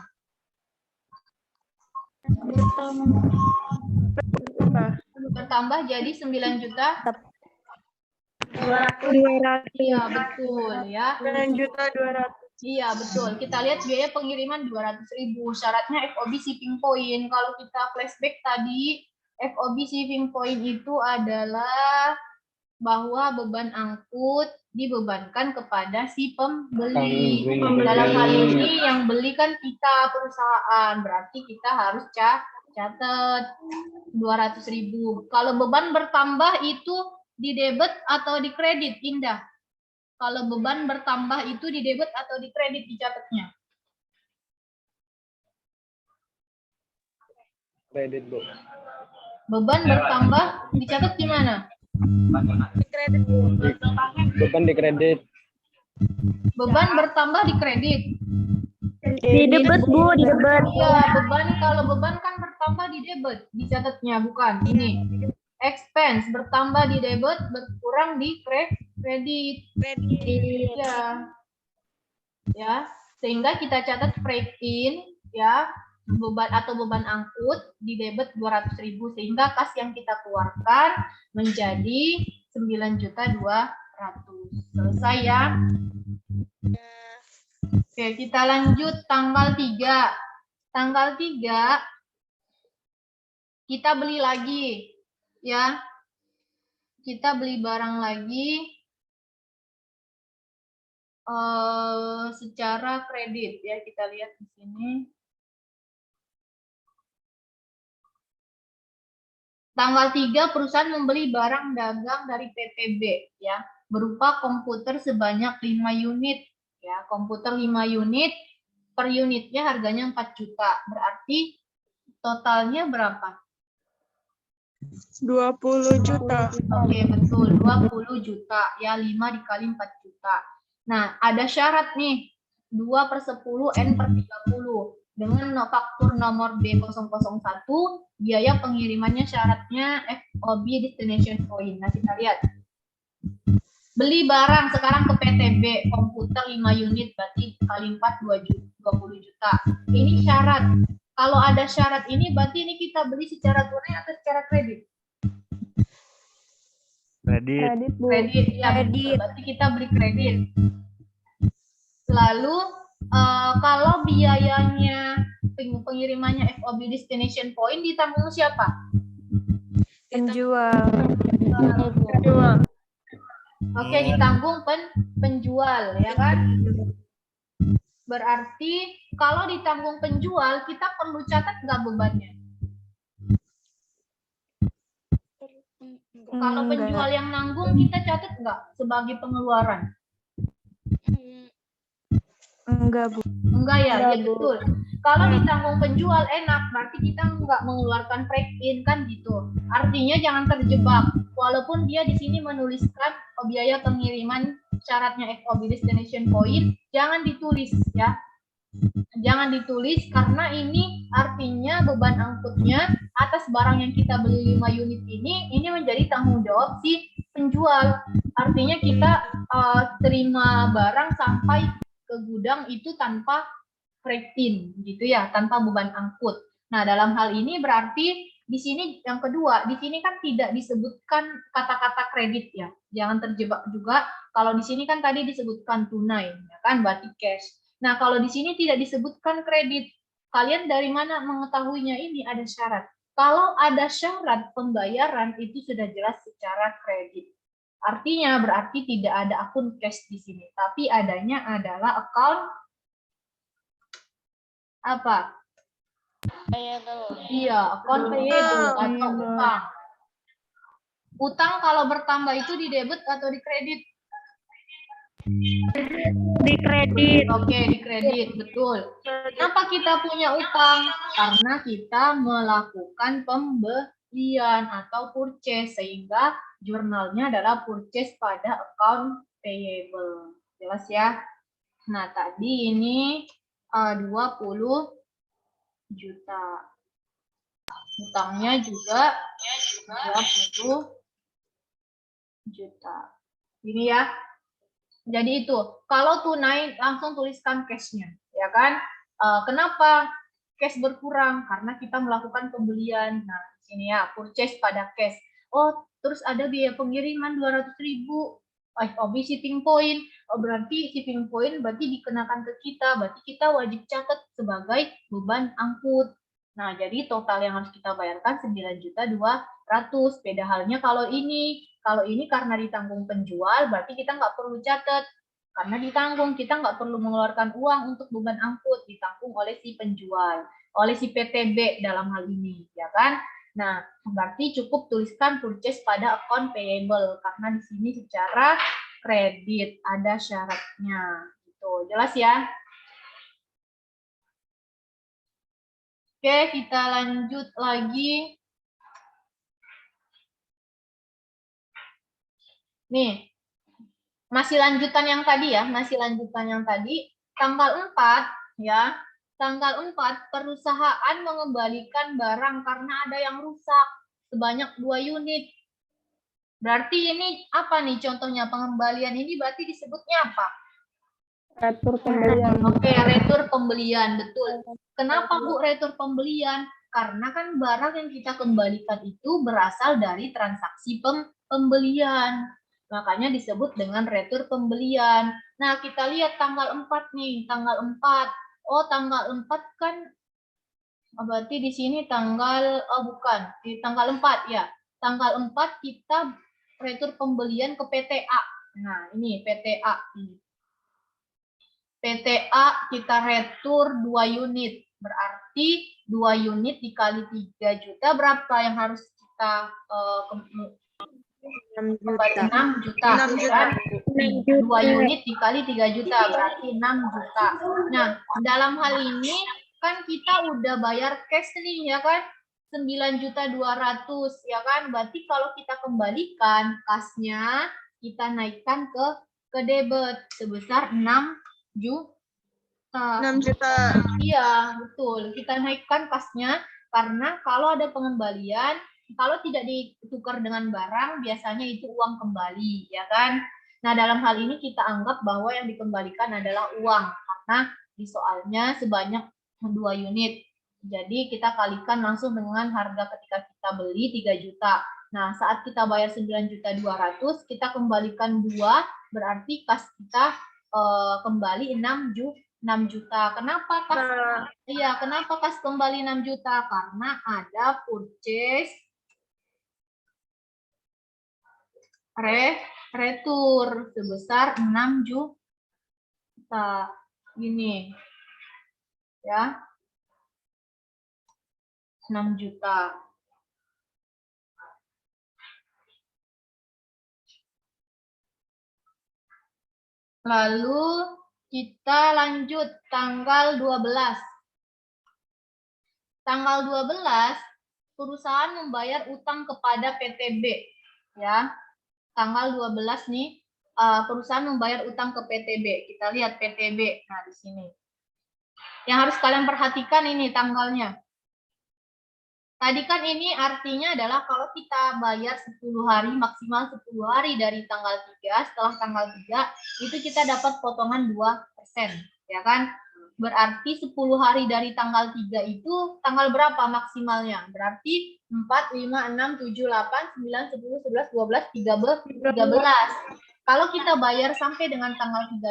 Bertambah jadi 9 juta. 200. Iya, betul ya. 9.200.000. Iya, betul. Kita lihat biaya pengiriman 200.000. Syaratnya FOB shipping point. Kalau kita flashback tadi, FOB shipping point itu adalah bahwa beban angkut dibebankan kepada si pembeli. Dalam hal ini yang beli kan kita, perusahaan. Berarti kita harus catat 200.000. Kalau beban bertambah itu di debit atau di kredit, Indah? Kalau beban bertambah itu di debit atau di kredit dicatatnya? Kredit, Bu. Beban bertambah dicatat gimana? Beban di kredit. Beban bertambah di kredit. Di debit, Bu, di debit. Iya, kalau beban kan bertambah di debit dicatatnya, bukan ini. Expense bertambah di debit, berkurang di kredit. Iya. Ya, sehingga kita catat freight in ya, beban atau beban angkut di debit 200.000 sehingga kas yang kita keluarkan menjadi 9.200.000. Selesai ya. Oke, kita lanjut tanggal 3. Tanggal 3 kita beli lagi ya. Kita beli barang lagi secara kredit ya, kita lihat di sini. Tanggal 3 perusahaan membeli barang dagang dari PTB ya, berupa komputer sebanyak 5 unit ya. Komputer 5 unit, per unitnya harganya 4 juta. Berarti totalnya berapa? 20 juta. Oke, betul. 20 juta ya, 5 dikali 4 juta. Nah, ada syarat nih. 2/10 N/30. Dengan faktur nomor B001, biaya pengirimannya syaratnya FOB Destination Point. Nah, kita lihat. Beli barang sekarang ke PTB, komputer 5 unit, berarti kali 4, 20 juta. Ini syarat. Kalau ada syarat ini, berarti ini kita beli secara tunai atau secara kredit? Kredit. Kredit, ya. Betul. Berarti kita beli kredit. Lalu, kalau biayanya pengirimannya FOB Destination Point ditanggung siapa? Penjual. Oke, ditanggung penjual, ya kan? Berarti kalau ditanggung penjual, kita perlu catat nggak bebannya? Kalau penjual yang nanggung, kita catat nggak sebagai pengeluaran? Enggak, Bu. Enggak ya, ya betul. Kalau ditanggung penjual enak, berarti kita nggak mengeluarkan break-in kan gitu. Artinya jangan terjebak. Walaupun dia di sini menuliskan biaya pengiriman syaratnya FOB Destination Point, jangan ditulis ya. Jangan ditulis karena ini artinya beban angkutnya atas barang yang kita beli 5 unit ini menjadi tanggung jawab si penjual. Artinya kita terima barang sampai ke gudang itu tanpa break-in gitu ya, tanpa beban angkut. Nah, dalam hal ini berarti di sini yang kedua, di sini kan tidak disebutkan kata-kata kredit ya. Jangan terjebak juga. Kalau di sini kan tadi disebutkan tunai, ya kan, berarti cash. Nah, kalau di sini tidak disebutkan kredit. Kalian dari mana mengetahuinya ini ada syarat? Kalau ada syarat pembayaran itu sudah jelas secara kredit. Artinya berarti tidak ada akun cash di sini, tapi adanya adalah account apa? Iya, account payable atau utang. Utang kalau bertambah itu di debit atau di kredit? Di kredit. Oke, di kredit, betul. Kenapa kita punya utang? Karena kita melakukan pembelian atau purchase, sehingga jurnalnya adalah purchase pada account payable. Jelas ya? Nah, tadi ini 20 juta. Utangnya juga 20 juta. Ini ya. Jadi itu, kalau tunai langsung tuliskan cash-nya, ya kan? Kenapa cash berkurang? Karena kita melakukan pembelian. Nah, sini ya, purchase pada cash. Oh, terus ada biaya pengiriman 200.000. FOB shipping point. Oh, berarti shipping point berarti dikenakan ke kita. Berarti kita wajib catat sebagai beban angkut. Nah, jadi total yang harus kita bayarkan 9.200.000. Beda halnya kalau ini. Kalau ini karena ditanggung penjual, berarti kita nggak perlu catat. Karena ditanggung, kita nggak perlu mengeluarkan uang untuk beban angkut. Ditanggung oleh si penjual. Oleh si PTB dalam hal ini. Ya kan? Nah, berarti cukup tuliskan purchase pada account payable. Karena di sini secara kredit. Ada syaratnya. Gitu. Jelas ya? Oke, kita lanjut lagi. Nih, masih lanjutan yang tadi ya, tanggal 4 ya, tanggal 4 perusahaan mengembalikan barang karena ada yang rusak sebanyak 2 unit. Berarti ini apa nih contohnya pengembalian ini berarti disebutnya apa? Retur pembelian. Oke, retur pembelian, betul. Kenapa Bu retur pembelian? Karena kan barang yang kita kembalikan itu berasal dari transaksi pembelian. Makanya disebut dengan retur pembelian. Nah, kita lihat tanggal 4 nih, tanggal 4. Oh, tanggal 4 kan berarti di sini tanggal bukan, di tanggal 4 ya. Tanggal 4 kita retur pembelian ke PTA. Nah, ini PTA ini. PTA kita retur 2 unit. Berarti 2 unit dikali 3 juta berapa yang harus kita 6 6 juta. Kan? 2 unit dikali 3 juta berarti 6 juta. Nah, dalam hal ini kan kita udah bayar cash nih ya kan? 9.200.000 ya kan? Berarti kalau kita kembalikan kasnya kita naikkan ke debit sebesar 6 juta. 6 juta. Iya, betul. Kita naikkan kasnya karena kalau ada pengembalian, kalau tidak ditukar dengan barang, biasanya itu uang kembali, ya kan? Nah, dalam hal ini kita anggap bahwa yang dikembalikan adalah uang karena di soalnya sebanyak 2 unit. Jadi kita kalikan langsung dengan harga ketika kita beli 3 juta. Nah, saat kita bayar 9.200.000, kita kembalikan 2, berarti kas kita kembali 6 juta. Kenapa kas? Iya, kenapa kas kembali 6 juta? Karena ada purchase retur sebesar 6 juta. Gini. Ya. 6 juta. Lalu kita lanjut tanggal 12. Tanggal 12 perusahaan membayar utang kepada PTB ya. Tanggal 12 nih perusahaan membayar utang ke PTB. Kita lihat PTB. Nah, di sini. Yang harus kalian perhatikan ini tanggalnya. Tadi kan ini artinya adalah kalau kita bayar 10 hari, maksimal 10 hari dari tanggal 3, setelah tanggal 3, itu kita dapat potongan 2%, ya kan? Berarti 10 hari dari tanggal 3 itu tanggal berapa maksimalnya? Berarti 4, 5, 6, 7, 8, 9, 10, 11, 12, 13. Kalau kita bayar sampai dengan tanggal 13,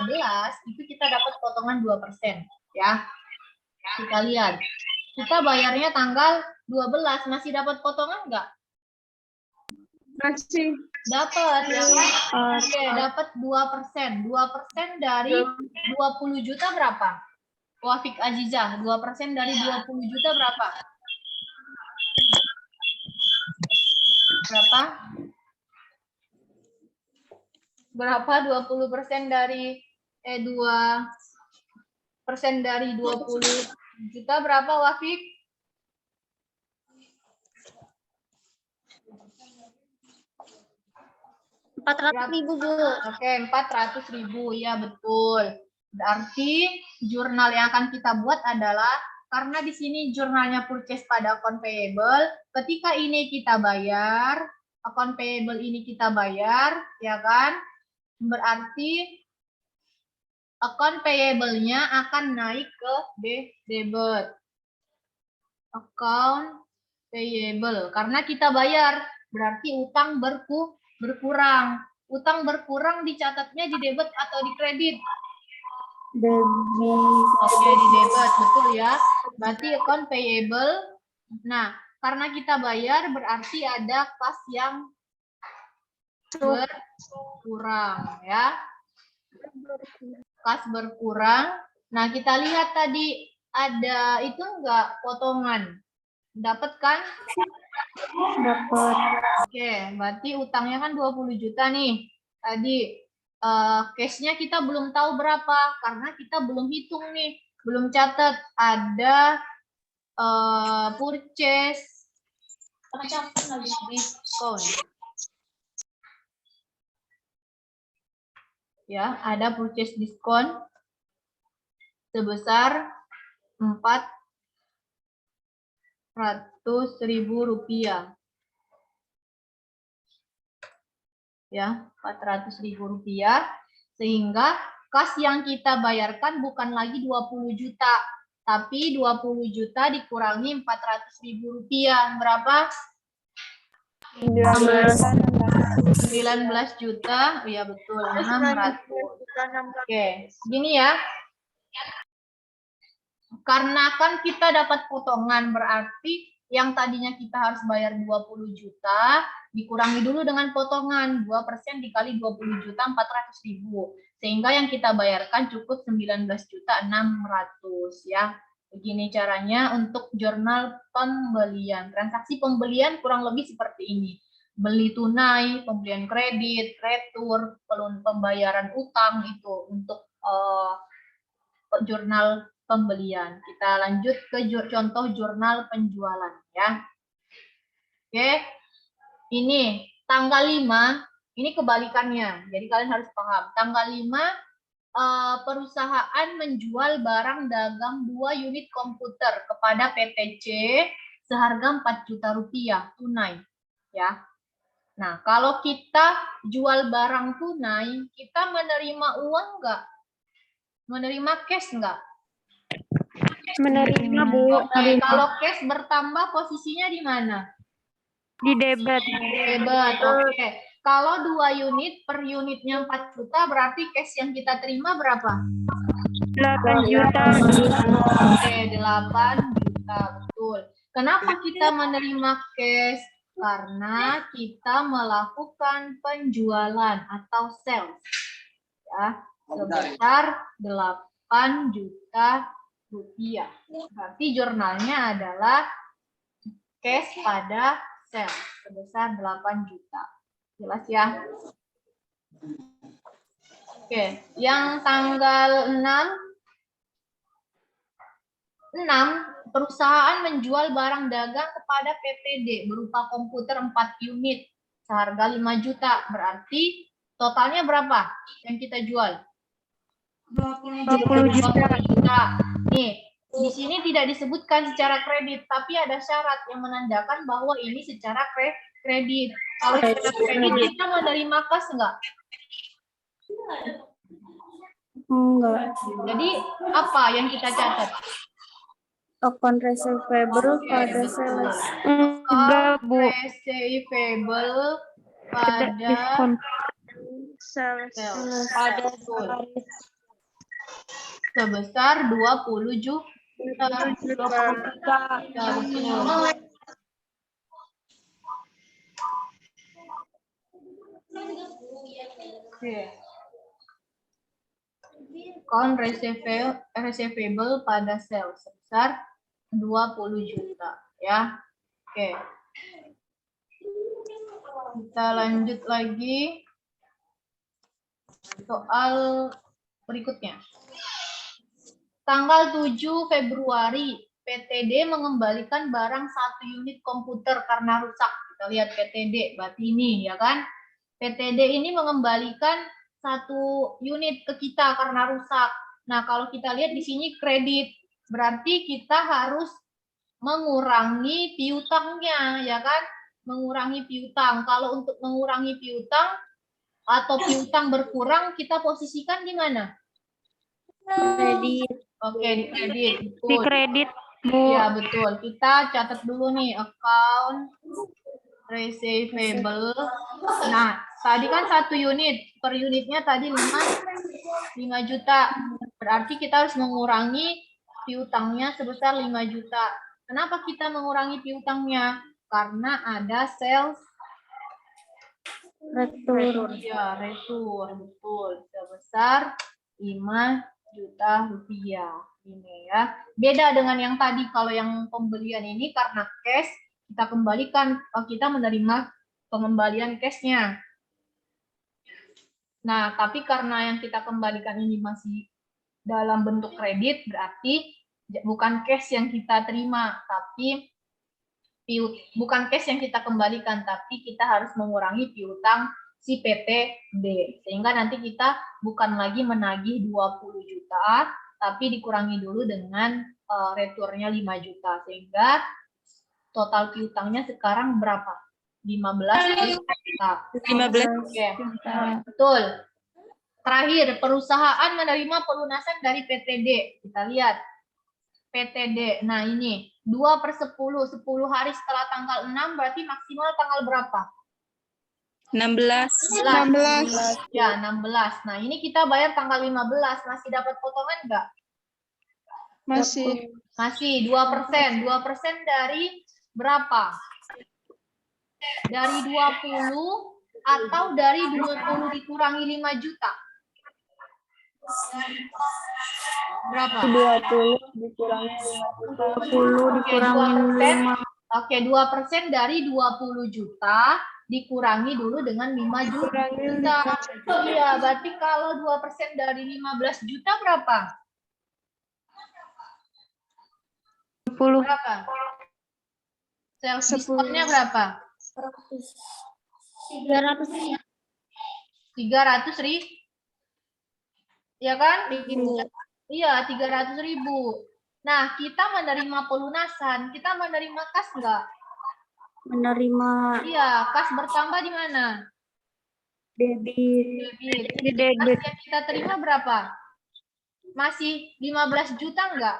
itu kita dapat potongan 2%, ya. Kita lihat. Kita bayarnya tanggal 12, masih dapat potongan nggak? Masih. Dapat, ya kan? Oke, dapat 2%. 2% dari 20 juta berapa? Wafik Azizah, 2% dari 20 juta berapa? Berapa? Berapa 20% dari 2% dari 20 juta berapa, Wafik? Rp400.000, Bu. Oke, 400.000. Ya, betul. Berarti jurnal yang akan kita buat adalah, karena di sini jurnalnya purchase pada account payable, ketika ini kita bayar, account payable ini kita bayar, ya kan? Berarti account payable-nya akan naik ke debit. Account payable. Karena kita bayar, berarti utang berkurang. Utang berkurang dicatatnya di debit atau di kredit? Oke, di debit. Betul ya. Berarti account payable. Nah, karena kita bayar, berarti ada kas yang berkurang. Ya. Kas berkurang. Nah, kita lihat tadi ada itu enggak potongan. Dapat kan? Dapat. Oke, berarti utangnya kan 20 juta nih. Tadi cash-nya kita belum tahu berapa karena kita belum hitung nih, belum catat ada purchase diskon. Ya, ada purchase diskon sebesar Rp400.000. Ya, Rp400.000, sehingga kas yang kita bayarkan bukan lagi 20 juta, tapi 20 juta dikurangi 400.000 rupiah. Berapa? 19 juta. Iya betul, 600. Oke, gini ya. Karena kan kita dapat potongan, berarti yang tadinya kita harus bayar 20 juta, dikurangi dulu dengan potongan. 2% dikali 20 juta, 400.000. Sehingga yang kita bayarkan cukup 19 juta 600 ya. Begini caranya untuk jurnal pembelian. Transaksi pembelian kurang lebih seperti ini. Beli tunai, pembelian kredit, retur, pembayaran utang itu untuk jurnal pembelian. Kita lanjut ke contoh jurnal penjualan ya. Oke. Ini tanggal 5, ini kebalikannya. Jadi kalian harus paham. Tanggal 5 perusahaan menjual barang dagang 2 unit komputer kepada PTC seharga 4 juta rupiah tunai ya. Nah, kalau kita jual barang tunai, kita menerima uang enggak? Menerima cash enggak? Menerima, Bu. Oke, kalau cash bertambah posisinya di mana? Di debit. Debit, oke. Kalau 2 unit, per unitnya 4 juta, berarti cash yang kita terima berapa? 8 juta. Oke, 8 juta, betul. Kenapa kita menerima cash? Karena kita melakukan penjualan atau sales. Ya, sebesar 8 juta rupiah. Berarti jurnalnya adalah cash pada sales sebesar 8 juta. Jelas ya? Oke, yang tanggal 6 perusahaan menjual barang dagang kepada PTD berupa komputer 4 unit seharga 5 juta. Berarti totalnya berapa yang kita jual? 20 juta. Nih, di sini tidak disebutkan secara kredit, tapi ada syarat yang menandakan bahwa ini secara kredit. Kalau secara kredit kita menerima kas enggak? Enggak. Jadi apa yang kita catat? Account receivable pada sales. Enggak, Bu. Receivable pada Diskon. Sales. pada sebesar 20 juta. Oke. Account receivable pada sales sebesar 20 juta ya. Oke. Kita lanjut lagi soal berikutnya. Tanggal 7 Februari PTD mengembalikan barang 1 unit komputer karena rusak. Kita lihat PTD, berarti ini ya kan. PTD ini mengembalikan 1 unit ke kita karena rusak. Nah, kalau kita lihat di sini kredit, berarti kita harus mengurangi piutangnya, ya kan? Mengurangi piutang. Kalau untuk mengurangi piutang atau piutang berkurang, kita posisikan di mana? Kredit. Oke, di kredit. Betul. Di kredit, Bu. Ya, betul. Kita catat dulu nih, account receivable. Nah, tadi kan 1 unit. Per unitnya tadi 5 juta. Berarti kita harus mengurangi piutangnya sebesar 5 juta. Kenapa kita mengurangi piutangnya? Karena ada sales Retur. ya, retur. Betul. Sebesar 5 juta rupiah. Ini ya. Beda dengan yang tadi. Kalau yang pembelian ini karena cash, kita kembalikan, kita menerima pengembalian cashnya. Nah, tapi karena yang kita kembalikan ini masih dalam bentuk kredit, berarti bukan cash yang kita terima, tapi bukan cash yang kita kembalikan, tapi kita harus mengurangi piutang si PTD. Sehingga nanti kita bukan lagi menagih 20 juta, tapi dikurangi dulu dengan returnya 5 juta. Sehingga total piutangnya sekarang berapa? 15 juta. 15. Oke, betul. Terakhir, perusahaan menerima pelunasan dari PTD. Kita lihat. PTD. Nah, ini 2/10. 10 hari setelah tanggal 6 berarti maksimal tanggal berapa? 16. 16. Ya, 16. Nah, ini kita bayar tanggal 15. Masih dapat potongan nggak? Masih. Masih 2%. 2% dari berapa? Dari 20 atau dari 20 dikurangi 5 juta? Berapa? 20 dikurangi 20 dikurangi 5. Oke, 2% dari 20 juta dikurangi dulu dengan 5 juta. Iya, berarti kalau 2% dari 15 juta berapa? 10. Berapa? Sales diskonnya berapa? 300. 300.000. Ya kan? Iya, 300.000. Nah, kita menerima pelunasan. Kita menerima kas nggak? Menerima Iya, kas bertambah di mana? debit. Debit. Kas yang kita terima berapa? Masih 15 juta nggak?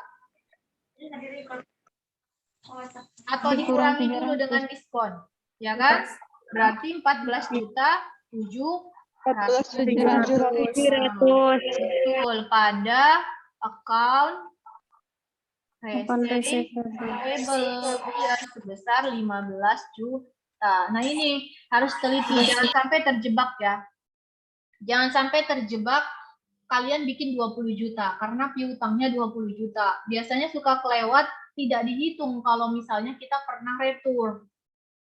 Atau dikurangi dulu dengan diskon? Ya kan? Berarti 14 juta 700. Betul, pada account receivable sebesar 15 juta. Nah, ini harus teliti, jangan sampai terjebak ya. Jangan sampai terjebak kalian bikin 20 juta karena piutangnya 20 juta. Biasanya suka kelewat, tidak dihitung kalau misalnya kita pernah retur.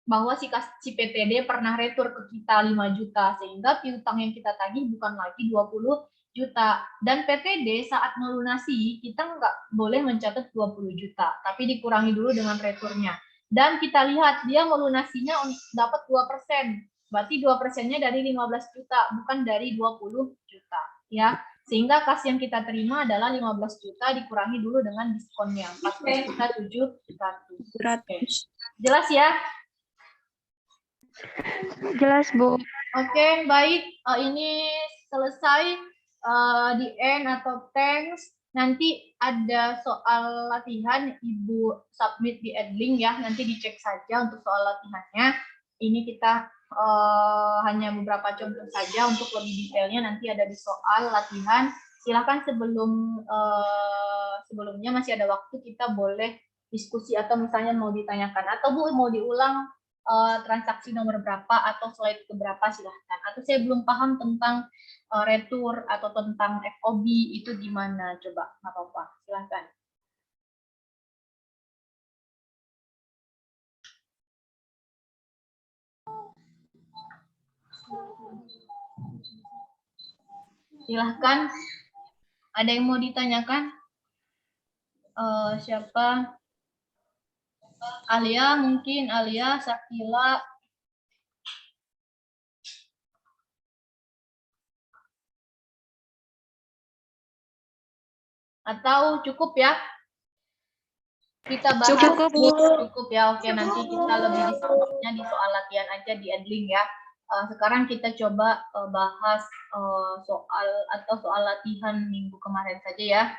Bahwa si PTD pernah retur ke kita 5 juta, sehingga piutang yang kita tagih bukan lagi 20 juta. Dan PTD saat melunasi, kita nggak boleh mencatat 20 juta, tapi dikurangi dulu dengan returnya. Dan kita lihat, dia melunasinya dapat 2%. Berarti 2%-nya dari 15 juta, bukan dari 20 juta. Ya, sehingga kas yang kita terima adalah 15 juta dikurangi dulu dengan diskonnya, 14.700. Jelas ya? Jelas, Bu. Oke, baik. Ini selesai di end atau thanks. Nanti ada soal latihan, Ibu submit di Edlink ya. Nanti dicek saja untuk soal latihannya. Ini kita hanya beberapa contoh saja. Untuk lebih detailnya nanti ada di soal latihan. Silakan sebelumnya masih ada waktu, kita boleh diskusi atau misalnya mau ditanyakan. Atau Bu mau diulang transaksi nomor berapa atau slide keberapa, silahkan. Atau saya belum paham tentang retur atau tentang FOB itu gimana, coba nggak apa-apa, silahkan. Silahkan, ada yang mau ditanyakan? Siapa? Alia mungkin, Alia, Sakila. Atau cukup ya? Kita bahas cukup ya. Oke, nanti kita lebih diskusinya di soal latihan aja di Edlink ya. Sekarang kita coba bahas soal latihan minggu kemarin saja ya.